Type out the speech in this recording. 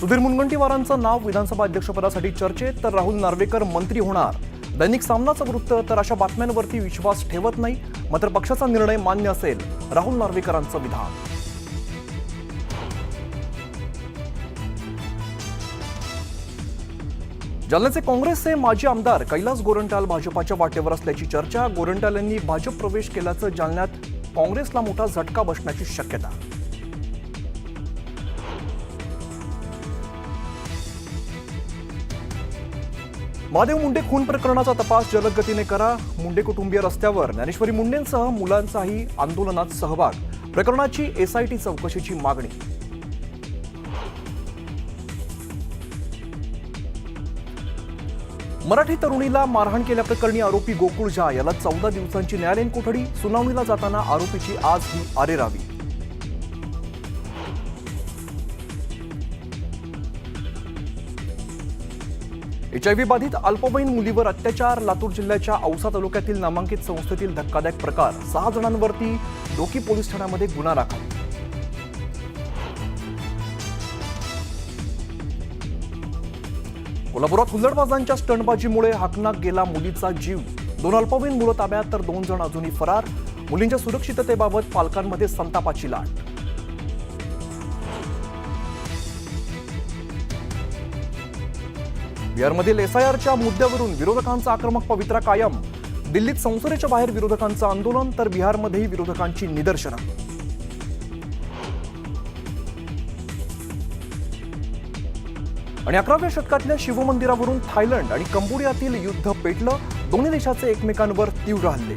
सुधीर मुनगंटीवारांचं नाव विधानसभा अध्यक्षपदासाठी चर्चेत, तर राहुल नार्वेकर मंत्री होणार. दैनिक सामनाचं वृत्त, तर अशा बातम्यांवरती विश्वास ठेवत नाही, मात्र पक्षाचा निर्णय मान्य असेल, राहुल नार्वेकरांचं विधान. जालन्याचे काँग्रेसचे माजी आमदार कैलास गोरंट्याल भाजपाच्या वाटेवर असल्याची चर्चा. गोरंट्याल यांनी भाजप प्रवेश केल्याचं जालन्यात काँग्रेसला मोठा झटका बसण्याची शक्यता. महादेव मुंडे खून प्रकरणाचा तपास जलद गतीने करा. मुंडे कुटुंबीय रस्त्यावर. ज्ञानेश्वरी मुंडेंसह मुलांचाही आंदोलनात सहभाग. प्रकरणाची एसआयटी चौकशीची मागणी. मराठी तरुणीला मारहाण केल्याप्रकरणी आरोपी गोकुळ झा याला 14 दिवसांची न्यायालयीन कोठडी. सुनावणीला जाताना आरोपीची आज ही अरेरावी. एचआयव्ही बाधित अल्पवयीन मुलीवर अत्याचार. लातूर जिल्ह्याच्या औसा तालुक्यातील नामांकित संस्थेतील धक्कादायक प्रकार. 6 जणांवरती डोकी पोलीस ठाण्यामध्ये गुन्हा दाखल. कोल्हापुरात हुल्लडबाजांच्या स्टंटबाजीमुळे हाकनाक गेला मुलीचा जीव. 2 अल्पवयीन मुलं ताब्यात, तर 2 जण अजूनही फरार. मुलींच्या सुरक्षिततेबाबत पालकांमध्ये संतापाची लाट. बिहारमधील एसआयआरच्या मुद्द्यावरून विरोधकांचा आक्रमक पवित्रा कायम. दिल्लीत संसदेच्या बाहेर विरोधकांचं आंदोलन, तर बिहारमध्येही विरोधकांची निदर्शनं. आणि 11व्या शतकातल्या शिवमंदिरावरून थायलंड आणि कंबोडियातील युद्ध पेटलं. दोन्ही देशाचे एकमेकांवर तीव्र हल्ले.